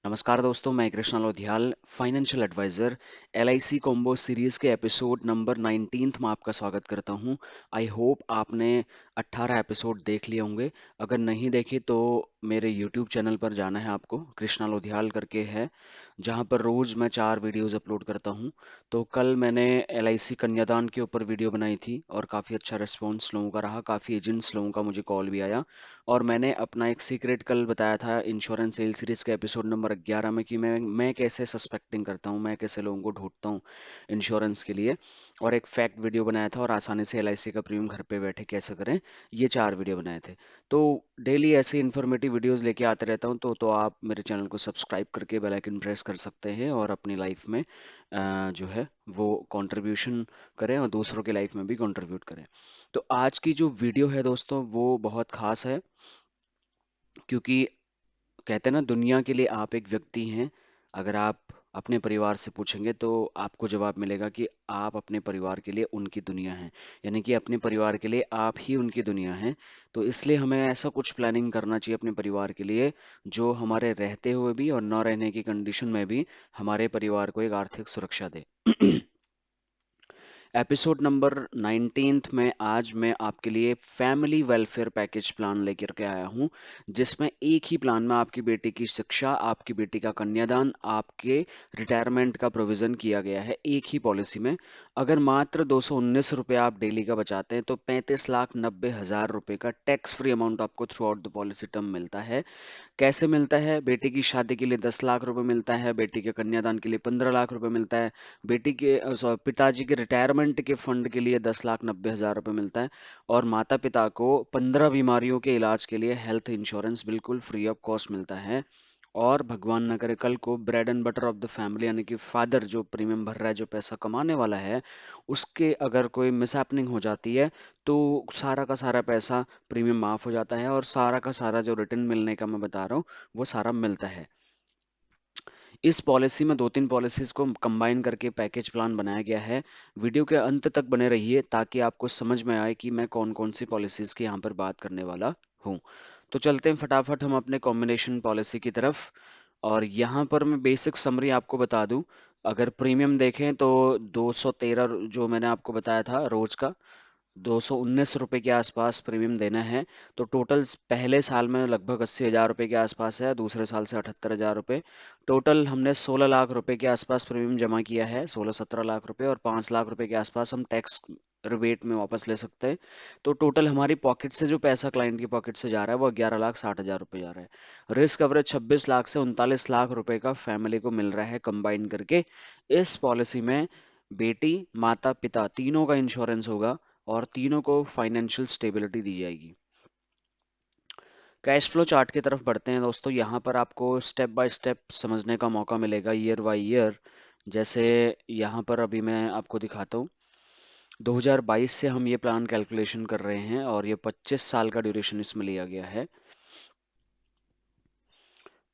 नमस्कार दोस्तों, मैं Krishna Lodhiyal, financial adviser, LIC combo series के एपिसोड नंबर 19 में आपका स्वागत करता हूं। आई होप आपने 18 एपिसोड देख लिए होंगे। अगर नहीं देखे तो मेरे यूट्यूब चैनल पर जाना है आपको, कृष्णा लोधियाल करके है, जहां पर रोज मैं 4 वीडियोस अपलोड करता हूं। तो कल मैंने एलआईसी कन्यादान के ऊपर वीडियो बनाई थी और काफ़ी अच्छा रिस्पॉन्स लोगों का रहा, काफ़ी एजेंट्स लोगों का मुझे कॉल भी आया। और मैंने अपना एक सीक्रेट कल बताया था इंश्योरेंस सेल सीरीज के एपिसोड नंबर 11 में कि मैं कैसे सस्पेक्टिंग करता हूँ, मैं कैसे लोगों को ढूंढता हूँ इंश्योरेंस के लिए। और एक फैक्ट वीडियो बनाया था और आसानी से एलआईसी का प्रीमियम घर पे बैठे कैसे करें, ये 4 वीडियो बनाए थे। तो डेली ऐसे इन्फॉर्मेटिव वीडियोस लेके आते रहता हूँ, तो आप मेरे चैनल को सब्सक्राइब करके बेल आइकन प्रेस कर सकते हैं और अपनी लाइफ में जो है वो कंट्रीब्यूशन करें और दूसरों की लाइफ में भी कंट्रीब्यूट करें। तो आज की जो वीडियो है दोस्तों वो बहुत खास है, क्योंकि कहते हैं ना, दुनिया के लिए आप एक व्यक्ति हैं। अगर आप अपने परिवार से पूछेंगे तो आपको जवाब मिलेगा कि आप अपने परिवार के लिए उनकी दुनिया हैं, यानी कि अपने परिवार के लिए आप ही उनकी दुनिया हैं। तो इसलिए हमें ऐसा कुछ प्लानिंग करना चाहिए अपने परिवार के लिए, जो हमारे रहते हुए भी और न रहने की कंडीशन में भी हमारे परिवार को एक आर्थिक सुरक्षा दे। एपिसोड नंबर 19 में आज मैं आपके लिए फैमिली वेलफेयर पैकेज प्लान लेकर के आया हूं, जिसमें एक ही प्लान में आपकी बेटी की शिक्षा, आपकी बेटी का कन्यादान, आपके रिटायरमेंट का प्रोविजन किया गया है एक ही पॉलिसी में। अगर मात्र 219 रुपये आप डेली का बचाते हैं तो 35,90,000 रुपये का टैक्स फ्री अमाउंट आपको through out the policy term मिलता है। कैसे मिलता है? बेटी की शादी के लिए 10 लाख रुपए मिलता है, बेटी के कन्यादान के लिए 15 लाख रुपए मिलता है, बेटी के पिताजी के रिटायरमेंट के फंड के लिए 10,90,000 रुपए मिलता है, और माता पिता को 15 बीमारियों के इलाज के लिए हेल्थ इंश्योरेंस बिल्कुल फ्री ऑफ कॉस्ट मिलता है। और भगवान ना करे कल को bread and butter of the family यानी कि फादर जो प्रीमियम भर रहा है, जो पैसा कमाने वाला है, उसके अगर कोई मिसहैपनिंग हो जाती है तो सारा का सारा पैसा प्रीमियम माफ हो जाता है और सारा का सारा जो रिटर्न मिलने का मैं बता रहा हूँ वो सारा मिलता है। इस पॉलिसी में दो तीन पॉलिसीज को कंबाइन करके पैकेज प्लान बनाया गया है। वीडियो के अंत तक बने रहिए ताकि आपको समझ में आए कि मैं कौन कौन सी पॉलिसीज की यहाँ पर बात करने वाला हूँ। तो चलते हैं फटाफट हम अपने कॉम्बिनेशन पॉलिसी की तरफ। और यहाँ पर मैं बेसिक समरी आपको बता दूं। अगर प्रीमियम देखें तो 213 जो मैंने आपको बताया था रोज का, 219 रुपये के आसपास प्रीमियम देना है। तो टोटल पहले साल में लगभग 80,000 रुपये के आसपास है, दूसरे साल से 78,000 रुपये। टोटल हमने 16 लाख रुपए के आसपास प्रीमियम जमा किया है, 16-17 लाख रुपए, और 5 लाख रुपए के आसपास हम टैक्स रिबेट में वापस ले सकते हैं। तो टोटल हमारी पॉकेट से जो पैसा क्लाइंट की पॉकेट से जा रहा है वो 11,60,000 रुपये जा रहा है। रिस्क कवरेज 26 लाख से 39 लाख रुपए का फैमिली को मिल रहा है कंबाइन करके। इस पॉलिसी में बेटी, माता, पिता तीनों का इंश्योरेंस होगा और तीनों को फाइनेंशियल स्टेबिलिटी दी जाएगी। कैश फ्लो चार्ट की तरफ बढ़ते हैं दोस्तों। यहाँ पर आपको स्टेप बाय स्टेप समझने का मौका मिलेगा, ईयर बाय ईयर। जैसे यहाँ पर अभी मैं आपको दिखाता हूँ। 2022 से हम ये प्लान कैलकुलेशन कर रहे हैं और ये 25 साल का ड्यूरेशन इसमें लिया गया है।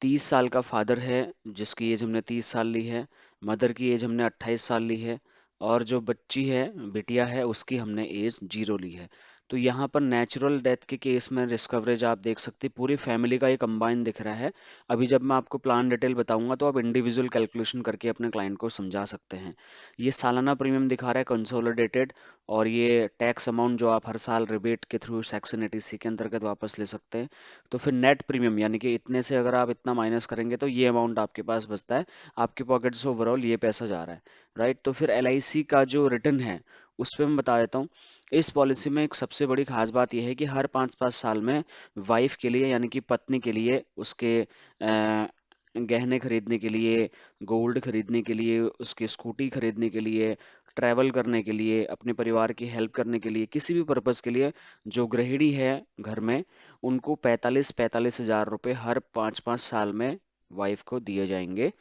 30 साल का फादर है जिसकी एज हमने 30 साल ली है, मदर की एज हमने 28 साल ली है, और जो बच्ची है, बिटिया है, उसकी हमने एज 0 ली है। तो यहाँ पर नेचुरल डेथ के केस में रिस्क कवरेज आप देख सकते हैं, पूरी फैमिली का ये कंबाइन दिख रहा है। अभी जब मैं आपको प्लान डिटेल बताऊंगा तो आप इंडिविजुअल कैलकुलेशन करके अपने क्लाइंट को समझा सकते हैं। ये सालाना प्रीमियम दिखा रहा है कंसोलिडेटेड, और ये टैक्स अमाउंट जो आप हर साल रिबेट के थ्रू सेक्शन 80C के अंतर्गत वापस ले सकते हैं। तो फिर नेट प्रीमियम यानी कि इतने से अगर आप इतना माइनस करेंगे तो ये अमाउंट आपके पास बचता है, आपके पॉकेट से ओवरऑल ये पैसा जा रहा है। राइट। तो फिर एलआईसी का जो रिटर्न है उस पर मैं बता देता हूँ। इस पॉलिसी में एक सबसे बड़ी खास बात यह है कि हर 5-5 साल में वाइफ के लिए यानी कि पत्नी के लिए उसके गहने खरीदने के लिए, गोल्ड खरीदने के लिए, उसकी स्कूटी खरीदने के लिए, ट्रैवल करने के लिए, अपने परिवार की हेल्प करने के लिए, किसी भी पर्पस के लिए, जो गृहिणी है घर में, उनको 45,000 हर 5-5 साल में वाइफ को दिए जाएंगे।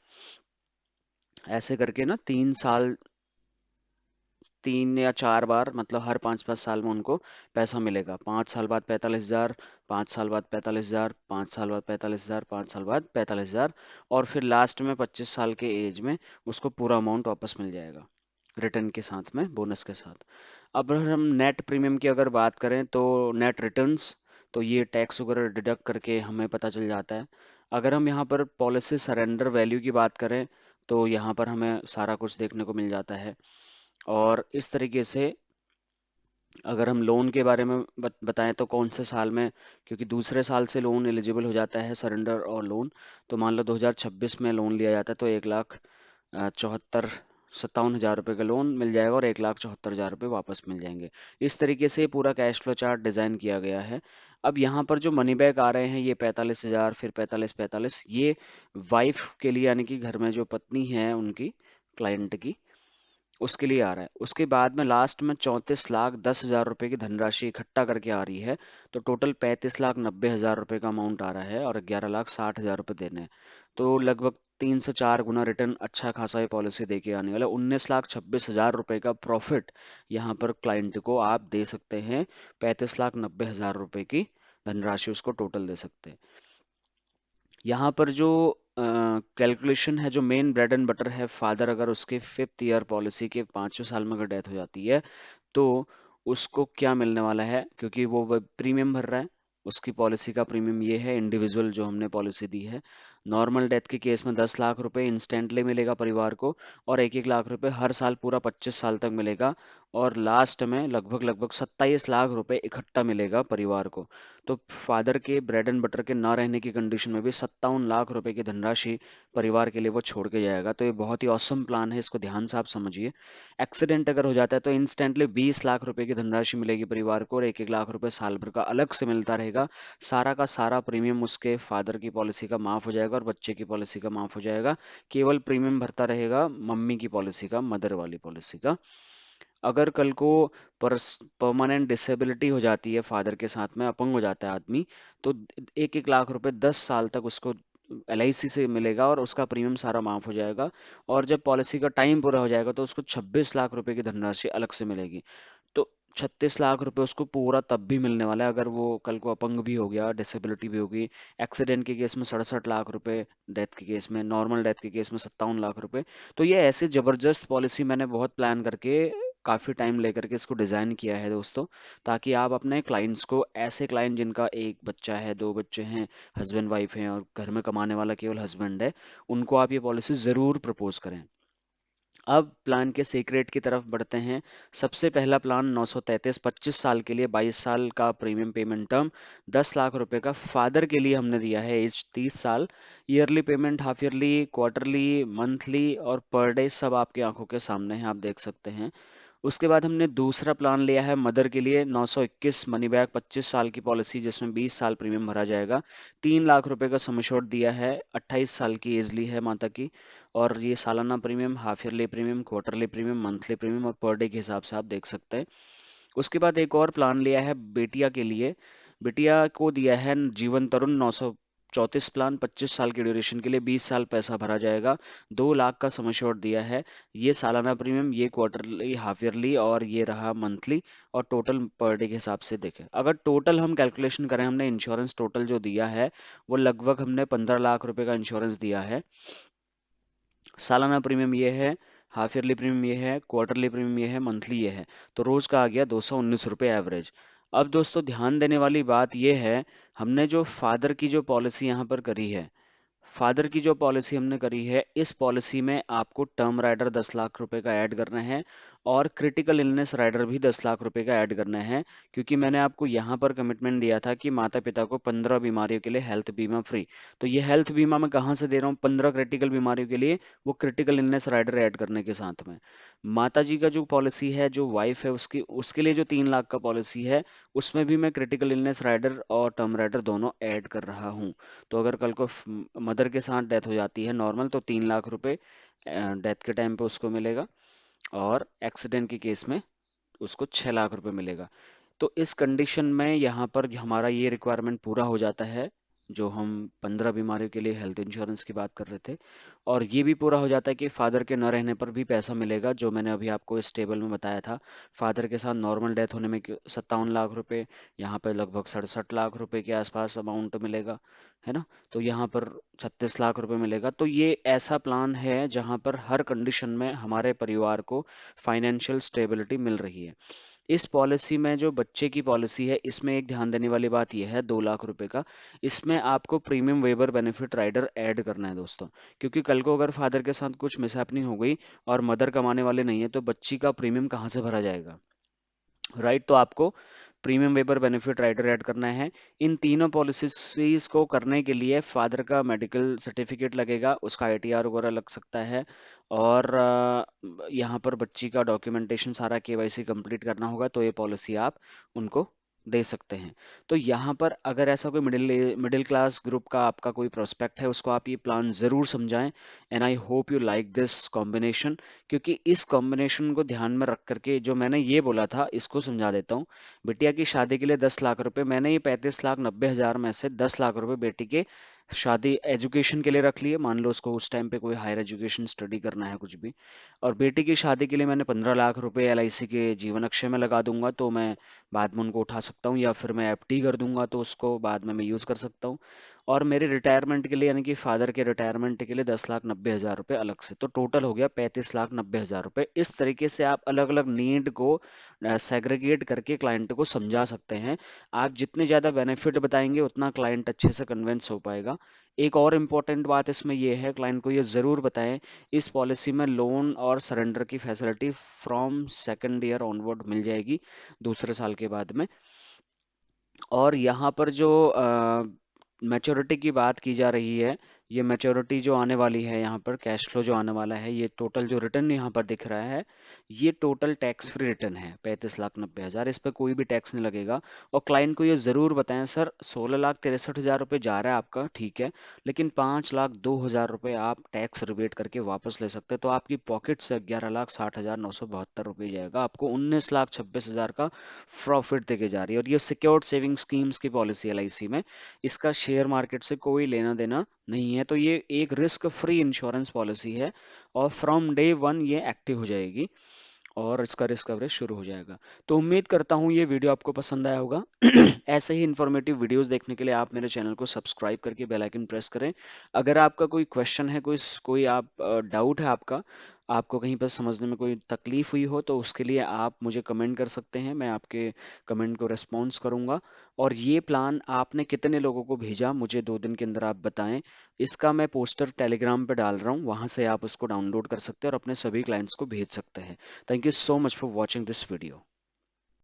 ऐसे करके ना 3 साल, 3 या 4 बार, मतलब हर 5-5 साल में उनको पैसा मिलेगा। 5 साल बाद 45,000, 5 साल बाद 45,000, 5 साल बाद 45,000, 5 साल बाद 45,000, और फिर लास्ट में 25 साल के एज में उसको पूरा अमाउंट वापस मिल जाएगा, रिटर्न के साथ में, बोनस के साथ। अब अगर हम नेट प्रीमियम की अगर बात करें तो नेट रिटर्न्स, तो ये टैक्स वगैरह डिडक्ट करके हमें पता चल जाता है। अगर हम यहाँ पर पॉलिसी सरेंडर वैल्यू की बात करें तो यहाँ पर हमें सारा कुछ देखने को मिल जाता है। और इस तरीके से अगर हम लोन के बारे में बताएं तो कौन से साल में, क्योंकि दूसरे साल से लोन एलिजिबल हो जाता है सरेंडर और लोन। तो मान लो 2026 में लोन लिया जाता है तो 1,74,57,000 रुपये का लोन मिल जाएगा और 1,74,000 रुपये वापस मिल जाएंगे। इस तरीके से पूरा कैश फ्लो चार्ट डिजाइन किया गया है। अब यहाँ पर जो मनी बैक आ रहे हैं ये 45,000, फिर 45,45, ये वाइफ के लिए यानी कि घर में जो पत्नी है उनकी, क्लाइंट की, उसके लिए आ रहा है। उसके बाद में लास्ट में 34,10,000 रुपए की धनराशि इकट्ठा करके आ रही है। तो टोटल 35,90,000 रुपए का अमाउंट आ रहा है और 11,60,000 रुपए देने हैं। तो लगभग 3 से 4 गुना रिटर्न अच्छा खासा ये पॉलिसी दे के आने वाला है। 19,26,000 रुपए का प्रॉफिट यहाँ पर क्लाइंट को आप दे सकते हैं। 35,90,000 रुपए की धनराशि उसको टोटल दे सकते हैं। यहाँ पर जो कैलकुलेशन है, जो मेन ब्रेड एंड बटर है, फादर अगर उसके 5th ईयर पॉलिसी के 5वें साल में अगर डेथ हो जाती है तो उसको क्या मिलने वाला है, क्योंकि वो प्रीमियम भर रहा है। उसकी पॉलिसी का प्रीमियम ये है, इंडिविजुअल जो हमने पॉलिसी दी है। नॉर्मल डेथ के केस में 10 लाख रुपए इंस्टेंटली मिलेगा परिवार को, और 1-1 लाख रुपए हर साल पूरा 25 साल तक मिलेगा। और लास्ट में लगभग लगभग 27 लाख रुपए इकट्ठा मिलेगा परिवार को। तो फादर के ब्रेड एंड बटर के ना रहने की कंडीशन में भी 57 लाख रुपए की धनराशि परिवार के लिए वो छोड़ के जाएगा। तो ये बहुत ही औसम प्लान है, इसको ध्यान से आप समझिए। एक्सीडेंट अगर हो जाता है तो इंस्टेंटली 20 लाख रुपए की धनराशि मिलेगी परिवार को, और 1-1 लाख रुपए साल भर का अलग से मिलता रहेगा। सारा का सारा प्रीमियम उसके फादर की पॉलिसी का माफ हो जाएगा और बच्चे की पॉलिसी का माफ हो जाएगा। केवल प्रीमियम भरता रहेगा मम्मी की पॉलिसी का, मदर वाली पॉलिसी का। अगर कल को परमानेंट डिसेबिलिटी हो जाती है, फादर के साथ में अपंग हो जाता है आदमी, तो 1-1 लाख रुपए 10 साल तक उसको LIC से मिलेगा और उसका प्रीमियम सारा माफ हो जाएगा। और जब पॉलिसी का टाइम पूरा हो जाएगा तो उसको 26 लाख रुपए की धनराशि अलग से मिलेगी। तो 36 लाख रुपए उसको पूरा तब भी मिलने वाला है अगर वो कल को अपंग भी हो गया, डिसेबिलिटी भी होगी। एक्सीडेंट के केस में 67 लाख रुपए, डेथ के केस में, नॉर्मल डेथ के केस में 57 लाख रुपए। तो ये ऐसी जबरदस्त पॉलिसी मैंने बहुत प्लान करके, काफ़ी टाइम लेकर के इसको डिज़ाइन किया है दोस्तों, ताकि आप अपने क्लाइंट्स को, ऐसे क्लाइंट जिनका एक बच्चा है, दो बच्चे हैं, हस्बैंड वाइफ हैं और घर में कमाने वाला केवल हस्बैंड है, उनको आप ये पॉलिसी ज़रूर प्रपोज करें। अब प्लान के सीक्रेट की तरफ बढ़ते हैं। सबसे पहला प्लान 933, 25 साल के लिए, 22 साल का प्रीमियम पेमेंट टर्म, 10 लाख रुपए का फादर के लिए हमने दिया है, एज 30 साल। Yearly payment, half yearly, quarterly, monthly और पर डे सब आपकी आंखों के सामने है, आप देख सकते हैं। उसके बाद हमने दूसरा प्लान लिया है मदर के लिए, 921 मनी बैक, 25 साल की पॉलिसी जिसमें 20 साल प्रीमियम भरा जाएगा। 3 लाख रुपए का सम एश्योर्ड दिया है, 28 साल की एज ली है माता की। और ये सालाना premium, half yearly premium, quarterly premium, monthly premium और पर डे के हिसाब से आप देख सकते हैं। उसके बाद एक और प्लान लिया है बेटिया के लिए। बेटिया को दिया है जीवन तरुण 934 प्लान, 25 साल की ड्यूरेशन के लिए, 20 साल पैसा भरा जाएगा, 2 लाख का सम एश्योर्ड दिया है। ये सालाना प्रीमियम, ये क्वार्टरली, हाफ ईयरली और ये रहा मंथली। और टोटल पर डे के हिसाब से देखें, अगर टोटल हम कैलकुलेशन करें, हमने इंश्योरेंस टोटल जो दिया है वो लगभग हमने 15 लाख रुपए का इंश्योरेंस दिया है। सालाना प्रीमियम ये है, हाफ ईयरली प्रीमियम ये है, क्वार्टरली प्रीमियम ये है, मंथली ये है। तो रोज का आ गया 219 रुपये एवरेज। अब दोस्तों ध्यान देने वाली बात ये है, हमने जो फादर की जो पॉलिसी यहाँ पर करी है, फादर की जो पॉलिसी हमने करी है, इस पॉलिसी में आपको टर्म राइडर 10 लाख रुपए का ऐड करना है और क्रिटिकल इलनेस राइडर भी 10 लाख रुपए का ऐड करना है। क्योंकि मैंने आपको यहाँ पर कमिटमेंट दिया था कि माता पिता को 15 बीमारियों के लिए हेल्थ बीमा फ्री। तो ये हेल्थ बीमा मैं कहाँ से दे रहा हूँ? 15 क्रिटिकल बीमारियों के लिए, वो क्रिटिकल इलनेस राइडर ऐड करने के साथ में। माता जी का जो पॉलिसी है, जो वाइफ है उसकी, उसके लिए जो 3 लाख का पॉलिसी है, उसमें भी मैं क्रिटिकल इलनेस राइडर और टर्म राइडर दोनों ऐड कर रहा हूँ। तो अगर कल को मदर के साथ डेथ हो जाती है नॉर्मल, तो 3 लाख रुपए डेथ के टाइम पे उसको मिलेगा, और एक्सीडेंट के केस में उसको 6 लाख रुपए मिलेगा। तो इस कंडीशन में यहाँ पर हमारा ये रिक्वायरमेंट पूरा हो जाता है, जो हम 15 बीमारियों के लिए हेल्थ इंश्योरेंस की बात कर रहे थे। और ये भी पूरा हो जाता है कि फादर के न रहने पर भी पैसा मिलेगा, जो मैंने अभी आपको इस टेबल में बताया था। फादर के साथ नॉर्मल डेथ होने में 57 लाख रुपए, यहाँ पे लगभग 67 लाख रुपए के आसपास अमाउंट मिलेगा, है ना। तो यहाँ पर 36 लाख रुपए मिलेगा। तो ये ऐसा प्लान है जहाँ पर हर कंडीशन में हमारे परिवार को फाइनेंशियल स्टेबिलिटी मिल रही है। इस पॉलिसी में जो बच्चे की पॉलिसी है, इसमें एक ध्यान देने वाली बात यह है, 2 लाख रुपए का, इसमें आपको premium waiver benefit rider add करना है दोस्तों। क्योंकि कल को अगर फादर के साथ कुछ मिसहैपनिंग हो गई और मदर कमाने वाले नहीं है, तो बच्ची का प्रीमियम कहाँ से भरा जाएगा, राइट। तो आपको premium waiver benefit rider add करना है। इन तीनों पॉलिसीज को करने के लिए फादर का मेडिकल सर्टिफिकेट लगेगा, उसका आईटीआर वगैरह लग सकता है, और यहाँ पर बच्ची का डॉक्यूमेंटेशन सारा केवाईसी कंप्लीट करना होगा, तो ये पॉलिसी आप उनको दे सकते हैं। तो यहाँ पर अगर ऐसा कोई मिडिल मिडिल क्लास ग्रुप का आपका कोई प्रोस्पेक्ट है, उसको आप ये प्लान ज़रूर समझाएं। And I hope you like this combination. क्योंकि इस कॉम्बिनेशन को ध्यान में रख करके जो मैंने ये बोला था, इसको समझा देता हूँ। बिटिया की शादी के लिए 10 लाख रुपए, मैंने ये 35,90,000 में से 10 लाख रुपए बेटी के शादी एजुकेशन के लिए रख लिए। मान लो उसको उस टाइम पे कोई हायर एजुकेशन स्टडी करना है कुछ भी, और बेटी की शादी के लिए मैंने 15 लाख रुपए एलआईसी के जीवन अक्षय में लगा दूंगा, तो मैं बाद में उनको उठा सकता हूँ, या फिर मैं एफडी कर दूंगा तो उसको बाद में मैं यूज कर सकता हूँ। और मेरे रिटायरमेंट के लिए, यानी कि फादर के रिटायरमेंट के लिए 10,90,000 रुपए अलग से, तो टोटल हो गया 35,90,000 रुपए। इस तरीके से आप अलग अलग नीड को सेग्रीगेट करके क्लाइंट को समझा सकते हैं। आप जितने ज़्यादा बेनिफिट बताएंगे, उतना क्लाइंट अच्छे से कन्विंस हो पाएगा। एक और इम्पॉर्टेंट बात इसमें यह है, क्लाइंट को ये ज़रूर बताएं, इस पॉलिसी में लोन और सरेंडर की facility from second year onward मिल जाएगी, दूसरे साल के बाद में। और यहाँ पर जो मैच्योरिटी की बात की जा रही है, ये मैच्योरिटी जो आने वाली है, यहाँ पर कैश फ्लो जो आने वाला है, ये टोटल जो रिटर्न यहाँ पर दिख रहा है, ये टोटल टैक्स फ्री रिटर्न है, 35,90,000, इस पर कोई भी टैक्स नहीं लगेगा। और क्लाइंट को ये ज़रूर बताएं, सर 16,63,000 रुपये जा रहा है आपका, ठीक है, लेकिन 5,02,000 रुपये आप टैक्स रिबेट करके वापस ले सकते हैं, तो आपकी पॉकेट से 11,60,972 रुपये जाएगा, आपको 19,26,000 का प्रॉफिट देके जा रही है। और ये सिक्योर्ड सेविंग स्कीम्स की पॉलिसी एलआईसी में, इसका शेयर मार्केट से कोई लेना देना नहीं है, तो ये एक रिस्क फ्री इंश्योरेंस पॉलिसी है, और फ्रॉम डे वन ये एक्टिव हो जाएगी और इसका रिस्क कवरेज शुरू हो जाएगा। तो उम्मीद करता हूँ ये वीडियो आपको पसंद आया होगा। ऐसे ही इंफॉर्मेटिव वीडियोस देखने के लिए आप मेरे चैनल को सब्सक्राइब करके बेल आइकन प्रेस करें। अगर आपका कोई क्वेश्चन है, कोई कोई आप डाउट है आपका, आपको कहीं पर समझने में कोई तकलीफ हुई हो, तो उसके लिए आप मुझे कमेंट कर सकते हैं, मैं आपके कमेंट को रिस्पॉन्स करूंगा। और ये प्लान आपने कितने लोगों को भेजा, मुझे 2 दिन के अंदर आप बताएं। इसका मैं पोस्टर टेलीग्राम पे डाल रहा हूँ, वहां से आप उसको डाउनलोड कर सकते हैं और अपने सभी क्लाइंट्स को भेज सकते हैं। Thank you so much for watching this video.